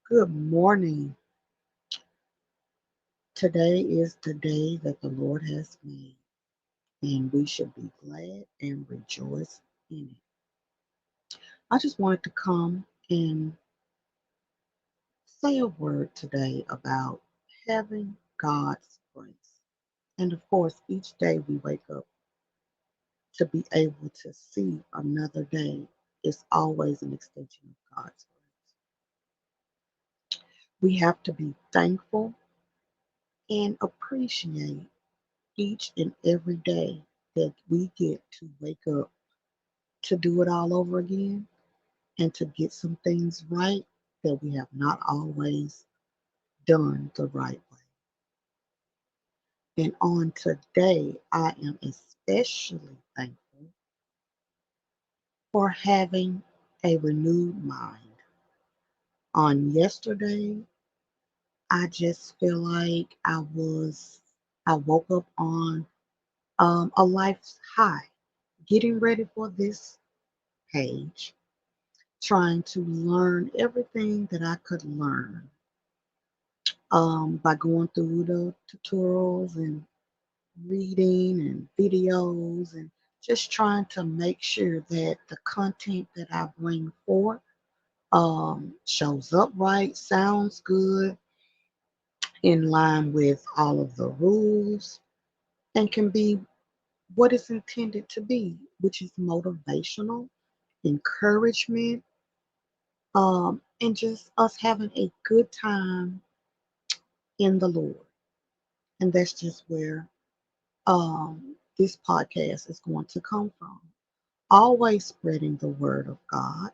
Good morning. Today is the day that the Lord has made, and we should be glad and rejoice in it. I just wanted to come and say a word today about having God's grace. And of course, each day we wake up to be able to see another day is always an extension of God's grace. We have to be thankful and appreciate each and every day that we get to wake up to do it all over again and to get some things right that we have not always done the right way. And on today, I am especially thankful for having a renewed mind. On yesterday, I just feel like I woke up on a life's high, getting ready for this page, trying to learn everything that I could learn by going through the tutorials and reading and videos and just trying to make sure that the content that I bring forth shows up right, sounds good, in line with all of the rules, and can be what it's intended to be, which is motivational, encouragement, and just us having a good time in the Lord. And that's just where this podcast is going to come from. Always spreading the word of God,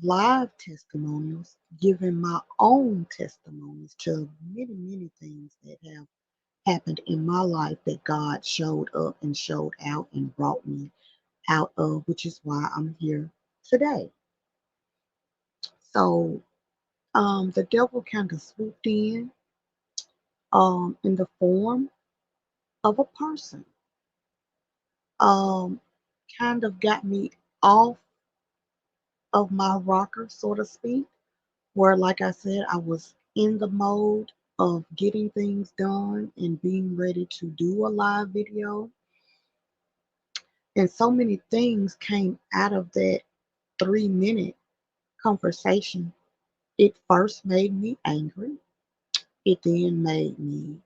live testimonials, giving my own testimonies to many, many things that have happened in my life that God showed up and showed out and brought me out of, which is why I'm here today. So the devil kind of swooped in the form of a person. Um, Kind of got me off of my rocker, so to speak, where, like I said, I was in the mode of getting things done and being ready to do a live video. And so many things came out of that 3 minute conversation. It first made me angry, it then made me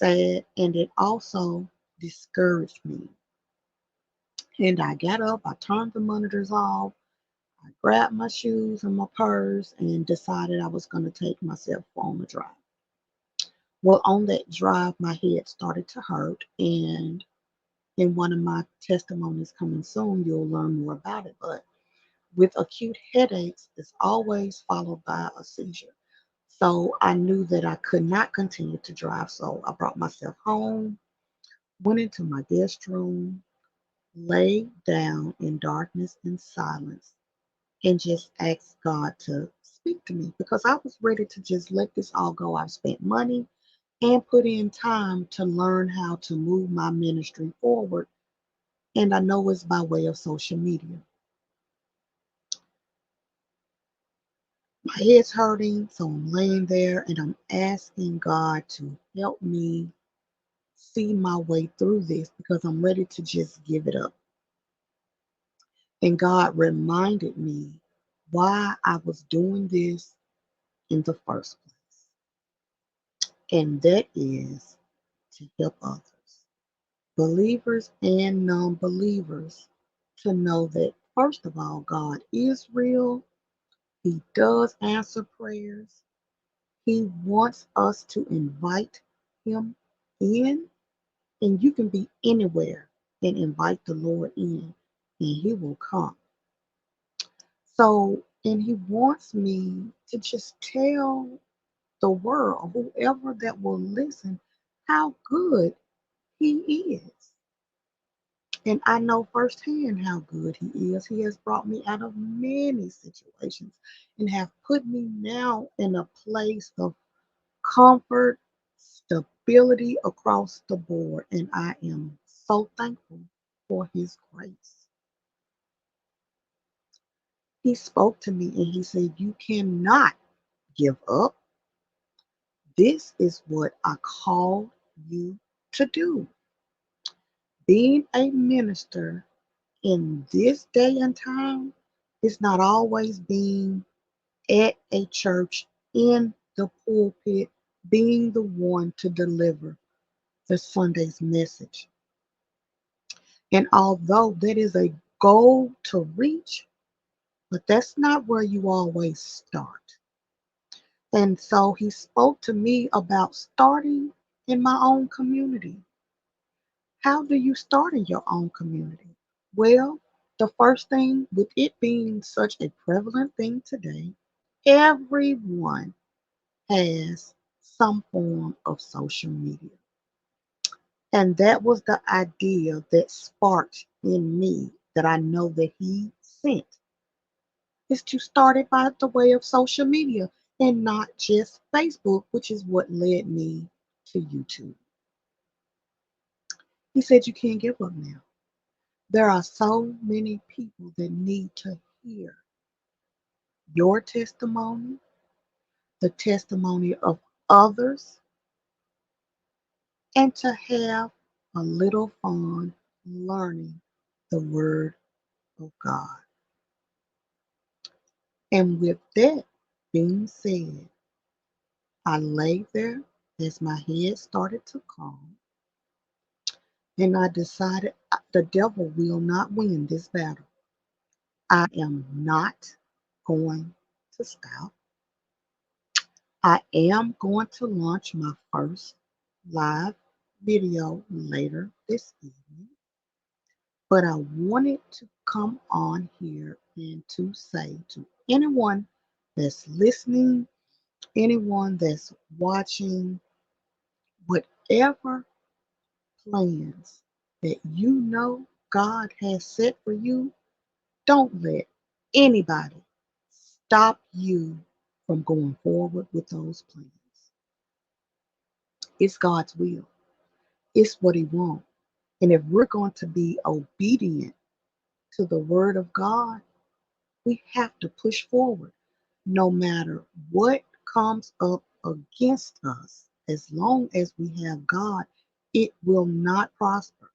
sad, and it also discouraged me. And I got up, I turned the monitors off, I grabbed my shoes and my purse and decided I was going to take myself on a drive. Well, on that drive, my head started to hurt, and in one of my testimonies coming soon, you'll learn more about it. But with acute headaches, it's always followed by a seizure. So I knew that I could not continue to drive. So I brought myself home, went into my guest room, laid down in darkness and silence, and just asked God to speak to me because I was ready to just let this all go. I've spent money and put in time to learn how to move my ministry forward. And I know it's by way of social media. My head's hurting, so I'm laying there and I'm asking God to help me see my way through this because I'm ready to just give it up. And God reminded me why I was doing this in the first place. And that is to help others, believers and non believers, to know that, first of all, God is real. He does answer prayers. He wants us to invite Him in, and you can be anywhere and invite the Lord in, and He will come. So, and He wants me to just tell the world, whoever that will listen, how good He is. And I know firsthand how good He is. He has brought me out of many situations and have put me now in a place of comfort, stability across the board. And I am so thankful for His grace. He spoke to me and He said, "You cannot give up. This is what I call you to do. Being a minister in this day and time is not always being at a church in the pulpit, being the one to deliver the Sunday's message. And although that is a goal to reach, but that's not where you always start. And so he spoke to me about starting in my own community. How do you start in your own community? Well, the first thing, with it being such a prevalent thing today, everyone has some form of social media. And that was the idea that sparked in me that I know that he sent, is to start it by the way of social media and not just Facebook, which is what led me to YouTube. He said, you can't give up now. There are so many people that need to hear your testimony, the testimony of others, and to have a little fun learning the Word of God. And with that being said, I lay there as my head started to calm, and I decided the devil will not win this battle. I am not going to stop. I am going to launch my first live video later this evening, but I wanted to come on here and to say to anyone that's listening, anyone that's watching, whatever plans that you know God has set for you, don't let anybody stop you from going forward with those plans. It's God's will. It's what He wants. And if we're going to be obedient to the Word of God, we have to push forward no matter what comes up against us. As long as we have God, it will not prosper.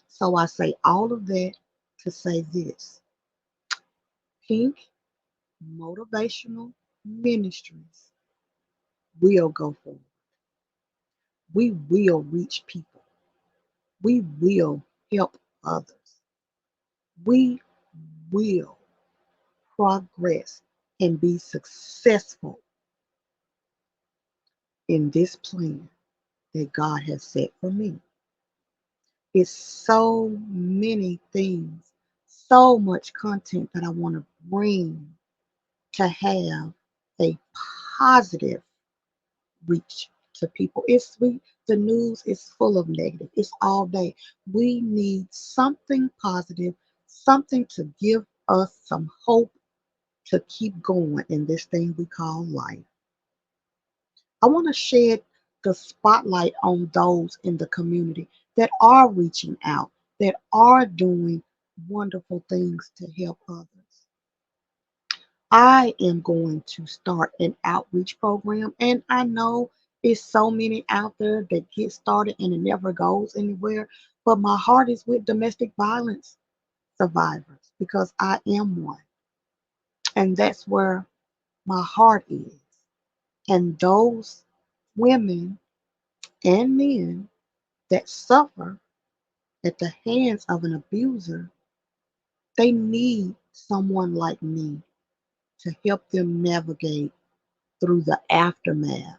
So I say all of that to say this: Pink Motivational Ministries will go forward. We will reach people. We will help others. We will progress and be successful in this plan that God has set for me. It's so many things, so much content that I want to bring to have a positive reach to people. The news is full of negative. It's all day. We need something positive, something to give us some hope to keep going in this thing we call life. I want to shed the spotlight on those in the community that are reaching out, that are doing wonderful things to help others. I am going to start an outreach program, and I know it's so many out there that get started and it never goes anywhere. But my heart is with domestic violence survivors because I am one, and that's where my heart is. And those women and men that suffer at the hands of an abuser, they need someone like me to help them navigate through the aftermath,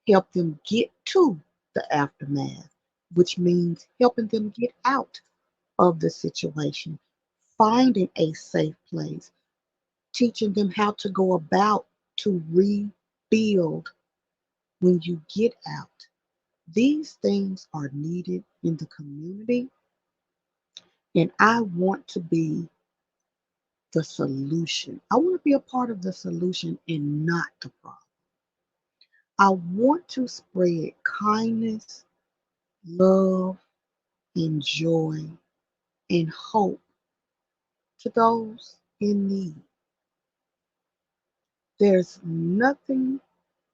help them get to the aftermath, which means helping them get out of the situation, finding a safe place, teaching them how to go about to rebuild when you get out. These things are needed in the community, and I want to be the solution. I want to be a part of the solution and not the problem. I want to spread kindness, love, and joy and hope to those in need. There's nothing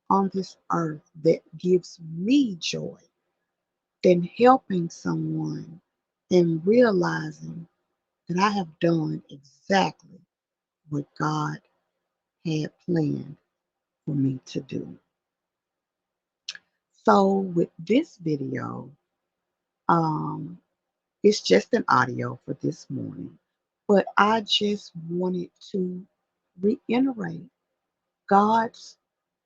on this earth that gives me joy than helping someone and realizing that I have done exactly what God had planned for me to do. So with this video, um, it's just an audio for this morning, but I just wanted to reiterate God's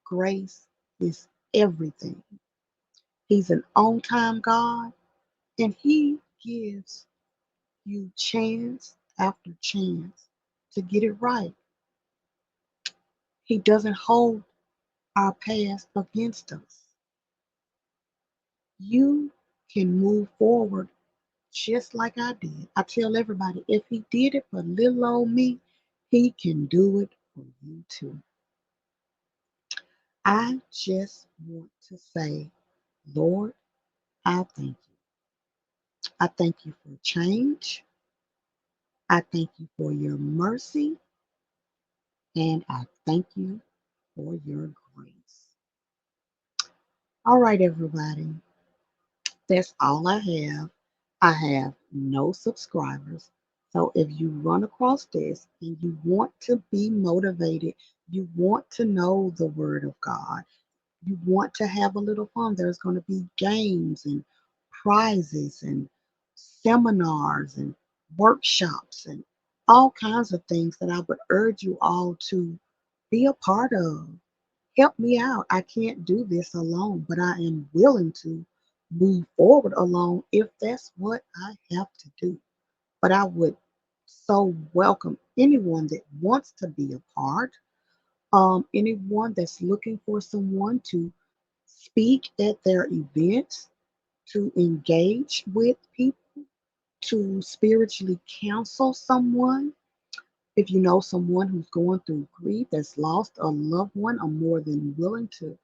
grace is everything. He's an on-time God, and He gives you chance after chance to get it right. He doesn't hold our past against us. You can move forward just like I did. I tell everybody, if He did it for little old me, He can do it for you too. I just want to say, Lord, I thank you. I thank you for change. I thank you for your mercy. And I thank you for your grace. All right, everybody. That's all I have. I have no subscribers. So if you run across this and you want to be motivated, you want to know the Word of God, you want to have a little fun, there's going to be games and prizes and seminars and workshops and all kinds of things that I would urge you all to be a part of. Help me out. I can't do this alone, but I am willing to move forward alone if that's what I have to do. But I would so welcome anyone that wants to be a part, anyone that's looking for someone to speak at their events, to engage with people, to spiritually counsel someone. If you know someone who's going through grief, that's lost a loved one, I'm more than willing to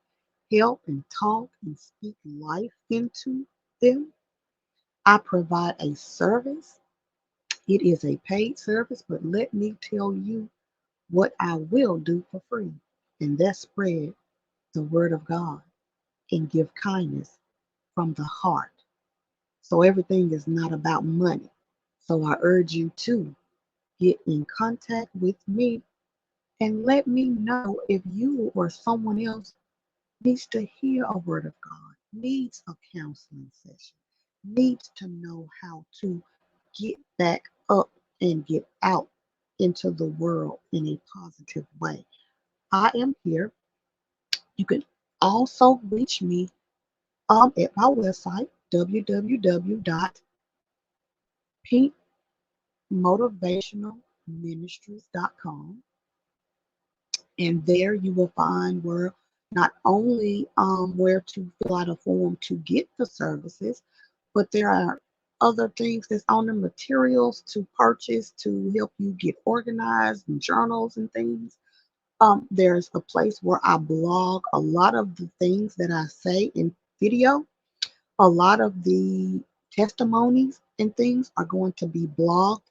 help and talk and speak life into them. I provide a service. It is a paid service, but let me tell you what I will do for free, and that's spread the word of God and give kindness from the heart. So everything is not about money. So I urge you to get in contact with me and let me know if you or someone else needs to hear a word of God, needs a counseling session, needs to know how to get back up and get out into the world in a positive way. I am here. You can also reach me at my website, www.pinkmotivationalministries.com. And there you will find where not only where to fill out a form to get the services, but there are other things that's on the materials to purchase to help you get organized and journals and things. There's a place where I blog a lot of the things that I say in video. A lot of the testimonies and things are going to be blogged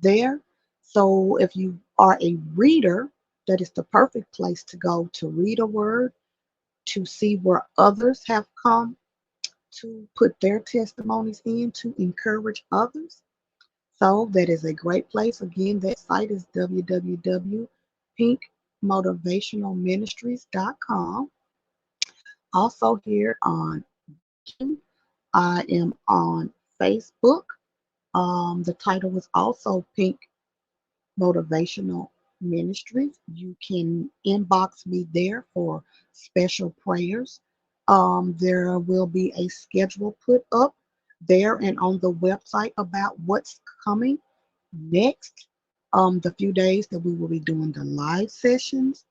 there. So if you are a reader, that is the perfect place to go to read a word, to see where others have come to put their testimonies in to encourage others. So that is a great place. Again, that site is www.pinkmotivationalministries.com. Also here on I am on Facebook. The title is also Pink Motivational Ministries. You can inbox me there for special prayers. There will be a schedule put up there and on the website about what's coming next. The few days that we will be doing the live sessions.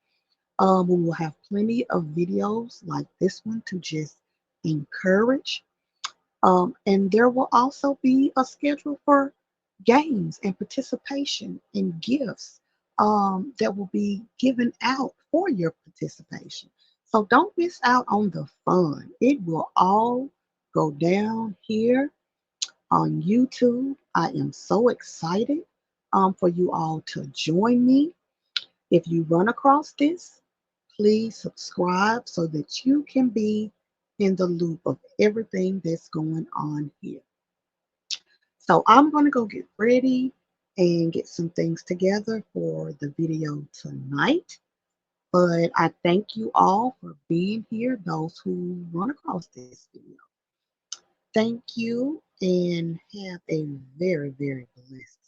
We will have plenty of videos like this one to just encourage. And there will also be a schedule for games and participation and gifts that will be given out for your participation. So don't miss out on the fun. It will all go down here on YouTube. I am so excited for you all to join me. If you run across this, Please subscribe so that you can be in the loop of everything that's going on here. So I'm going to go get ready and get some things together for the video tonight. But I thank you all for being here, those who run across this video. Thank you and have a very, very blessed